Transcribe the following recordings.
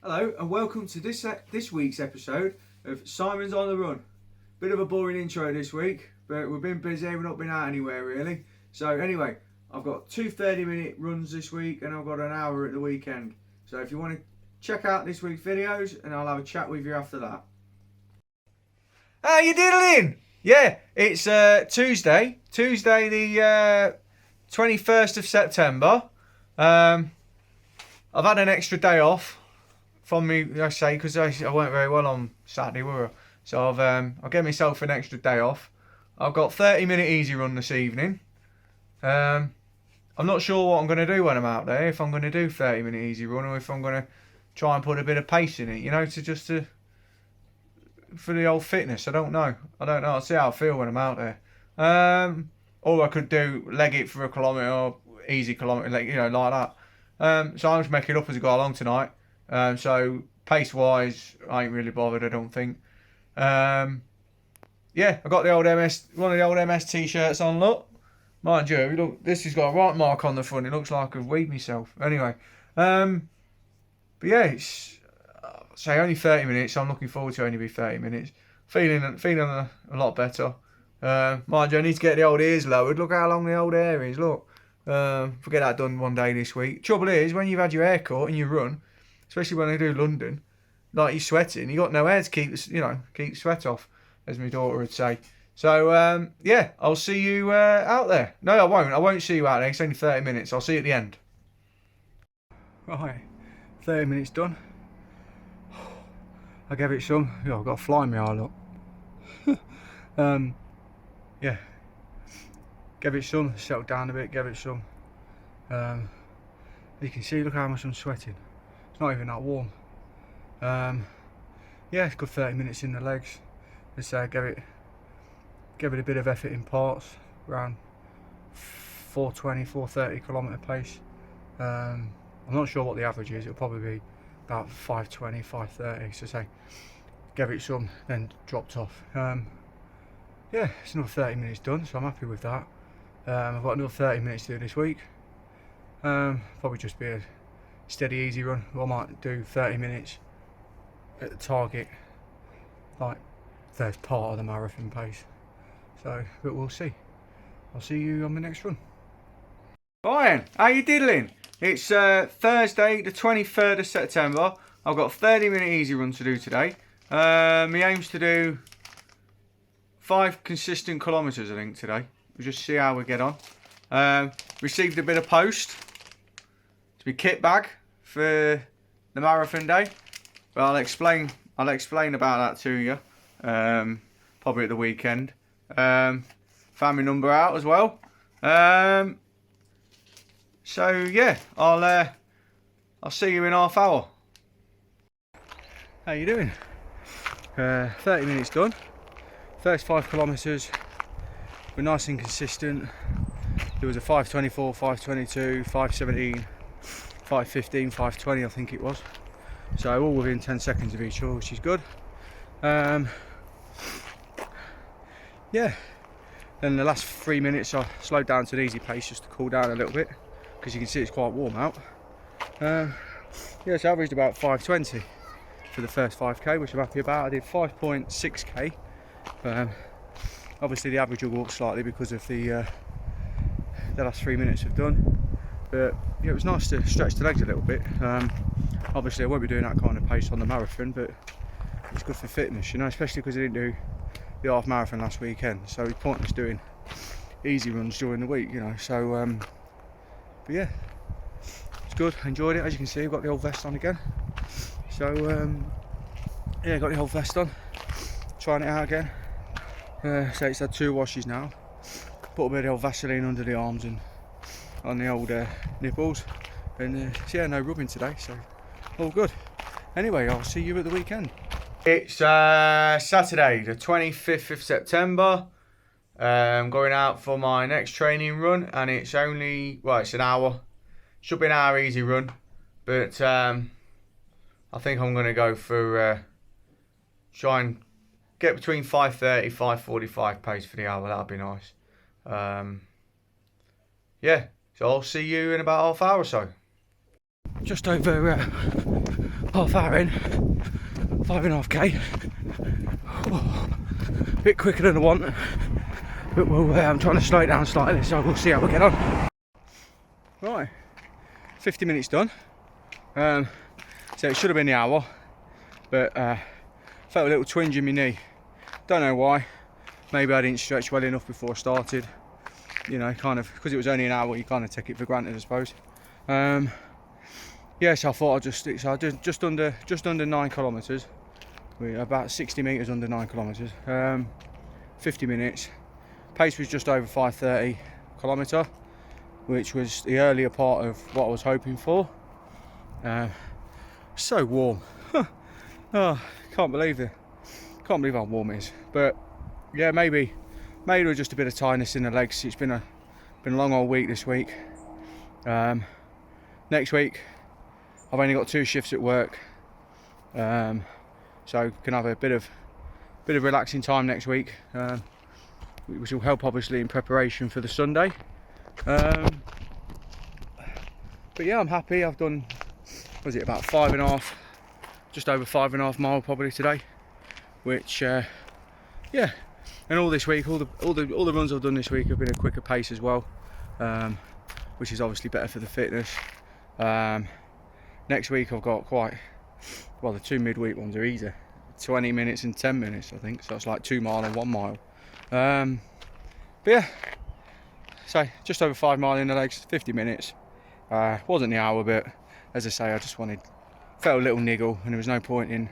Hello and welcome to this week's episode of Simon's on the Run. Bit of a boring intro this week, but we've been busy, we've not been out anywhere really. So anyway, I've got two 30-minute runs this week and I've got an hour at the weekend. So if you want to check out this week's videos and I'll have a chat with you after that. How you diddling? Yeah, it's Tuesday the 21st of September. I've had an extra day off from me, I say, because I weren't very well on Saturday, were I? So I'll get myself an extra day off. I've got 30-minute easy run this evening. I'm not sure what I'm going to do when I'm out there, if I'm going to do 30-minute easy run or if I'm going to try and put a bit of pace in it, you know, for the old fitness. I don't know. I'll see how I feel when I'm out there. Or I could do leg it for a kilometre or easy kilometre, like, you know, like that. So I'm just making it up as I go along tonight. So pace wise, I ain't really bothered, I don't think. Yeah, I got the old one of the old MS t-shirts on. Look, mind you, look, this has got a right mark on the front. It looks like I've weed myself. Anyway, but yeah, it's say only 30 minutes. So I'm looking forward to only be 30 minutes. Feeling a lot better. Mind you, I need to get the old ears lowered. Look how long the old hair is. Look, forget that done one day this week. Trouble is, when you've had your hair cut and you run, especially when I do London, like you're sweating, you got no hair to keep sweat off, as my daughter would say. So yeah, I'll see you out there. No, I won't. I won't see you out there. It's only 30 minutes. I'll see you at the end. Right, 30 minutes done. I gave it some. I've got a fly in my eye, look. Yeah, gave it some. Settled down a bit. Gave it some. You can see, look how much I'm sweating. It's not even that warm. Yeah, it's good 30 minutes in the legs. Let's say give it a bit of effort in parts, around 420, 430 kilometre pace. I'm not sure what the average is. It'll probably be about 520, 530. So say, gave it some, then dropped off. Yeah, it's another 30 minutes done, so I'm happy with that. I've got another 30 minutes to do this week. Probably just be a steady easy run. I might do 30 minutes at the target, like first part of the marathon pace. So, but we'll see. I'll see you on the next run. Ryan, how you diddling? It's Thursday the 23rd of September. I've got a 30-minute easy run to do today. My aim's to do 5 consistent kilometres, I think, today. We'll just see how we get on. Received a bit of post to be kit bag for the marathon day, but I'll explain about that to you probably at the weekend. Found my number out as well. So yeah, I'll see you in half hour. How you doing? 30 minutes done. First 5 kilometres were nice and consistent. There was a 5:24, 5:22, 5:17, 5:15, 5:20 I think it was. So all within 10 seconds of each other, which is good. Yeah, then the last 3 minutes I slowed down to an easy pace just to cool down a little bit, because you can see it's quite warm out. Yeah, so I averaged about 5:20 for the first 5k, which I'm happy about. I did 5.6k. Obviously the average will go up slightly because of the last 3 minutes I've done, but yeah, it was nice to stretch the legs a little bit. Obviously I won't be doing that kind of pace on the marathon, but it's good for fitness, you know, especially because I didn't do the half marathon last weekend, so it's pointless doing easy runs during the week, you know. So but yeah, it's good. I enjoyed it. As you can see, I've got the old vest on again. So yeah, got the old vest on, trying it out again. So it's had 2 washes now. Put a bit of old Vaseline under the arms and on the old nipples, and so yeah, no rubbing today, so all good. Anyway, I'll see you at the weekend. It's Saturday the 25th of September. I'm going out for my next training run, and it's only, well, it's an hour. Should be an hour easy run, but I think I'm going to go for try and get between 5:30, 5:45 pace for the hour. That'd be nice. Yeah, so I'll see you in about half hour or so. Just over half hour in, 5.5k. Oh, a bit quicker than I want, but I'm trying to slow it down slightly, so we'll see how we get on. Right, 50 minutes done. So it should have been the hour, but felt a little twinge in my knee. Don't know why. Maybe I didn't stretch well enough before I started. You know, kind of, because it was only an hour, you kind of take it for granted, I suppose. Yes, I thought I'd just stick. So I did just under 9 kilometres. We're about 60 metres under 9 kilometres. 50 minutes. Pace was just over 5:30 kilometre, which was the earlier part of what I was hoping for. So warm. Oh, can't believe how warm it is. But yeah, maybe it was just a bit of tiredness in the legs. It's been a long old week this week. Next week I've only got 2 shifts at work, so can have a bit of relaxing time next week, which will help obviously in preparation for the Sunday. But yeah, I'm happy. I've done, was it about 5.5, just over 5.5 mile probably today, which yeah, and all this week, all the runs I've done this week have been a quicker pace as well, which is obviously better for the fitness. Next week I've got the 2 midweek ones are easy, 20 minutes and 10 minutes I think, so it's like 2 mile and 1 mile. But yeah, so just over 5 mile in the legs, 50 minutes. Wasn't the hour, but as I say, I just felt a little niggle, and there was no point in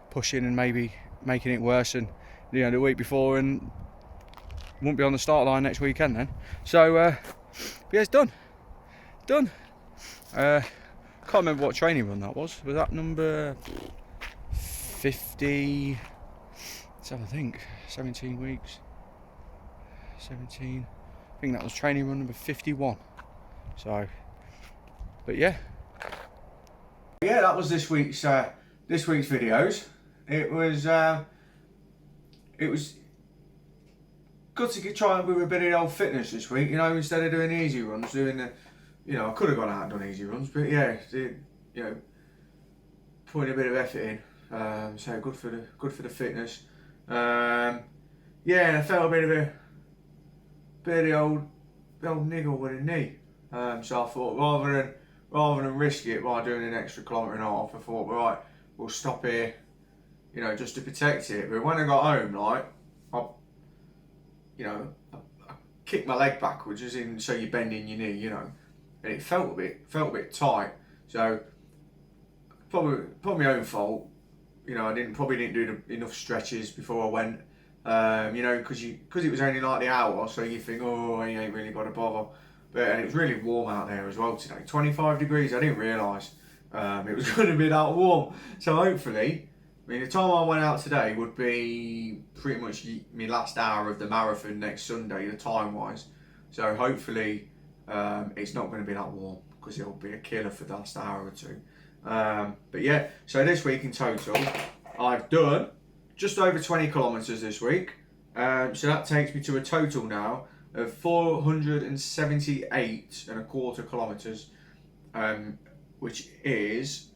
pushing and maybe making it worse, and the week before, and won't be on the start line next weekend then. So but yeah, it's done. Can't remember what training run that was. Was that number 50? Let's have a think. 17 weeks. 17. I think that was training run number 51. So, but yeah. Yeah, that was this week's videos. It was good to try and with a bit of old fitness this week. Instead of doing easy runs, doing the. I could have gone out and done easy runs, but yeah, putting a bit of effort in. So good for the fitness. Yeah, and I felt a bit of the old niggle with the knee. So I thought rather than risk it by doing an extra 1.5 km, I thought, right, we'll stop here, just to protect it. But when I got home, I kicked my leg backwards, as in so you're bending your knee, and it felt a bit tight. So probably my own fault. I probably didn't do enough stretches before I went. Because it was only like the hour, so you think, oh, you ain't really got to bother. And it was really warm out there as well today. 25 degrees. I didn't realise it was going to be that warm. So hopefully, the time I went out today would be pretty much my last hour of the marathon next Sunday, the time wise. So hopefully, it's not going to be that warm, because it'll be a killer for the last hour or two. But yeah, so this week in total, I've done just over 20 kilometres this week. So that takes me to a total now of 478.25 kilometres, which is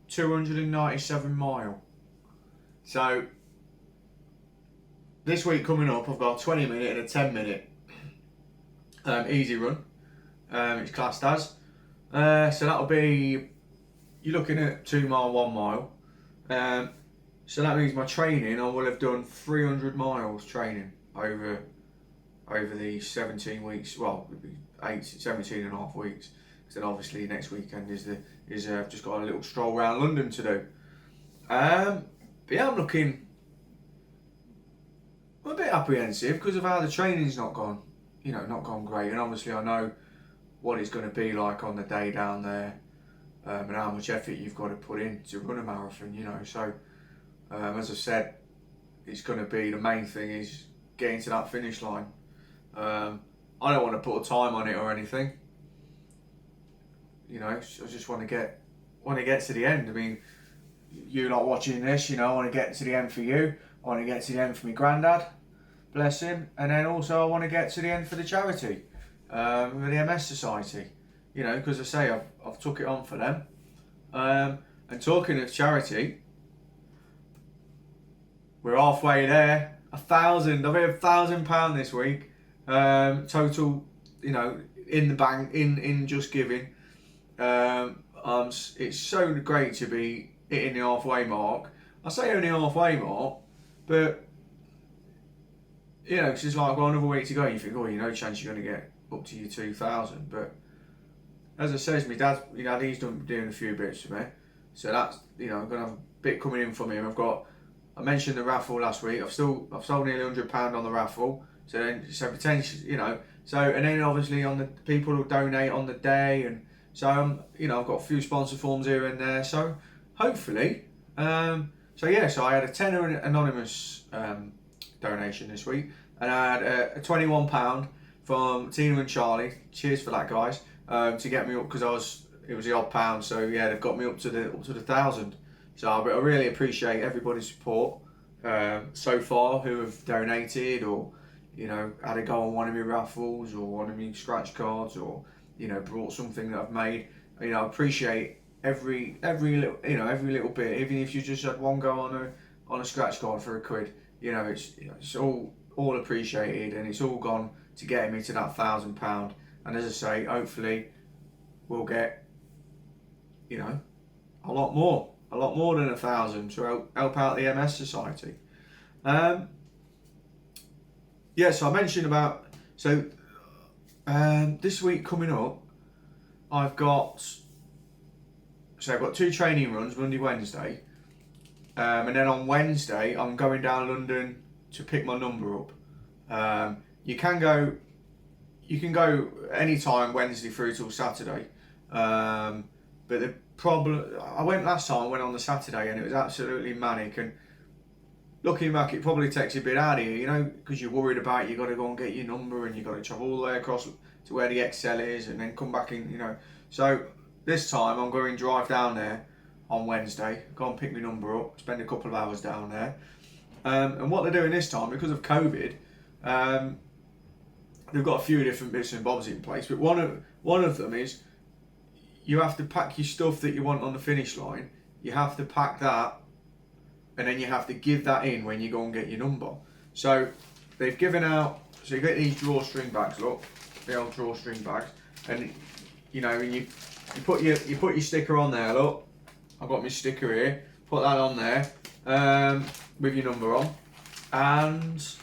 297 mile. So this week coming up, I've got a 20 minute and a 10 minute easy run. It's classed as. So that'll be, you're looking at 2 mile, 1 mile. So that means my training, I will have done 300 miles training over the 17 weeks. Well, it'd be 17 and a half weeks. Because then obviously next weekend is I've just got a little stroll around London to do. But yeah, I'm a bit apprehensive because of how the training's not gone great. And obviously I know what it's going to be like on the day down there, and how much effort you've got to put in to run a marathon. So as I said, it's going to be, the main thing is getting to that finish line. I don't want to put a time on it or anything. I just want to get to the end. You lot watching this, I want to get to the end for you. I want to get to the end for my granddad, bless him, and then also I want to get to the end for the charity, for the MS Society. you know, because I say I've took it on for them. And talking of charity, we're halfway there. 1,000. I've hit £1,000 this week. Total, you know, in the bank, in Just Giving. It's so great to be hitting the halfway mark. I say only halfway mark, but you know, it's just like, well, another week to go. You think, oh, you know, chance you're going to get up to your 2,000. But as I says, my dad, he's doing a few bits for me. So that's, you know, I'm going to have a bit coming in from him. I mentioned the raffle last week. I've sold nearly £100 on the raffle. So potentially, you know, and then obviously on the people who donate on the day, and so you know, I've got a few sponsor forms here and there. So hopefully, so I had a tenner anonymous donation this week, and I had a £21 from Tina and Charlie. Cheers for that, guys. To get me up, because it was the odd pound. So yeah, they've got me up to the 1,000. So I really appreciate everybody's support so far who have donated, or you know, had a go on one of my raffles or one of my scratch cards, or you know, brought something that I've made. You know, I appreciate every little bit, even if you just had one go on a scratch card for £1. You know, it's all appreciated, and it's all gone to getting me to that £1,000. And as I say, hopefully we'll get, you know, a lot more than 1,000 to help out the MS Society. So I mentioned about, this week coming up, I've got 2 training runs, Monday, Wednesday, and then on Wednesday I'm going down London to pick my number up. You can go anytime Wednesday through till Saturday, but the problem, I went last time, I went on the Saturday, and it was absolutely manic. And looking back, it probably takes you a bit out of you, you know, because you're worried about, you got to go and get your number, and you got to travel all the way across to where the Excel is, and then come back in, you know. So this time I'm going to drive down there on Wednesday, go and pick my number up, spend a couple of hours down there. And what they're doing this time, because of COVID, they've got a few different bits and bobs in place, but one of them is you have to pack your stuff that you want on the finish line. You have to pack that, and then you have to give that in when you go and get your number. So they've given out, so you get these drawstring bags, look, the old drawstring bags, and you know, and you put your sticker on there, look, I've got my sticker here, put that on there, with your number on, and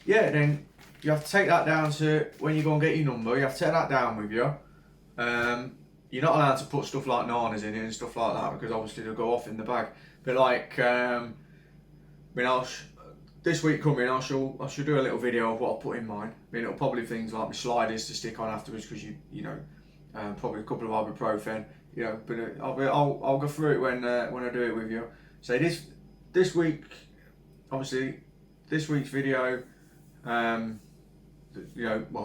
then you have to take that down to, when you go and get your number, you have to take that down with you. You're not allowed to put stuff like nanas in it and stuff like that, because obviously they'll go off in the bag. But like, this week coming, I shall do a little video of what I put in mine. I mean, it'll probably things like my sliders to stick on afterwards, because you know, probably a couple of ibuprofen, you know. But I'll go through it when I do it with you. So this week, obviously, this week's video,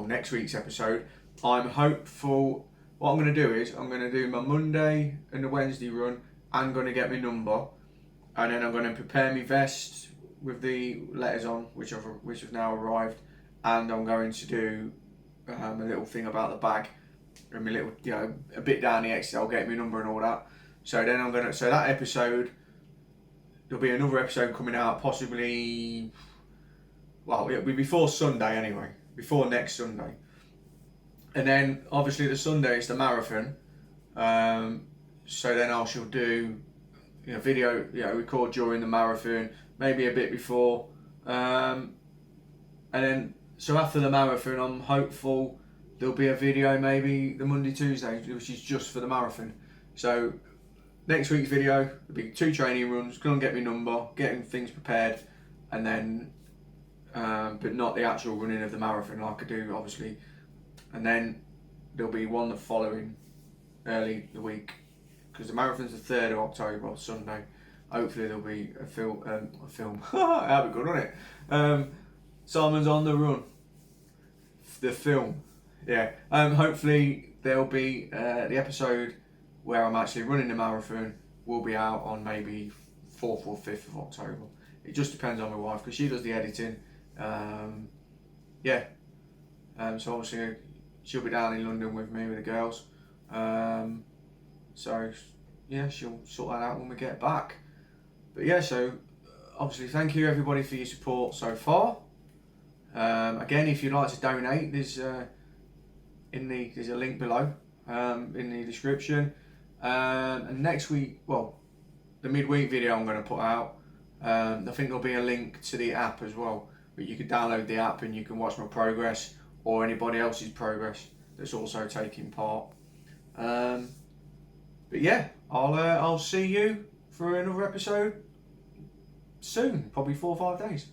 next week's episode, I'm hopeful. What I'm going to do is, I'm going to do my Monday and the Wednesday run, and going to get my number, and then I'm going to prepare my vest with the letters on, which have now arrived, and I'm going to do a little thing about the bag, and my little, you know, a bit down the Excel, get my number and all that. So then that episode, there'll be another episode coming out, possibly, well, it'll be before Sunday anyway, before next Sunday. And then obviously the Sunday is the marathon, so then I shall do, you know, video, you know, record during the marathon, maybe a bit before, and then so after the marathon, I'm hopeful there'll be a video maybe the Monday, Tuesday, which is just for the marathon. So next week's video will be 2 training runs, going to get my number, getting things prepared, and then but not the actual running of the marathon like I do obviously. And then there'll be one the following early the week, because the marathon's the 3rd of October, Sunday. Hopefully there'll be a film. That'd be good, wouldn't it? Simon's on the Run, the film. Yeah. Hopefully there'll be the episode where I'm actually running the marathon will be out on maybe 4th or 5th of October. It just depends on my wife, because she does the editing. So obviously she'll be down in London with me with the girls. So yeah, she'll sort that out when we get back. But yeah, so obviously thank you everybody for your support so far. Again, if you'd like to donate, there's a link below in the description. And next week, well, the midweek video I'm going to put out, I think there'll be a link to the app as well, where you can download the app and you can watch my progress or anybody else's progress that's also taking part. But yeah, I'll see you for another episode soon, probably 4 or 5 days.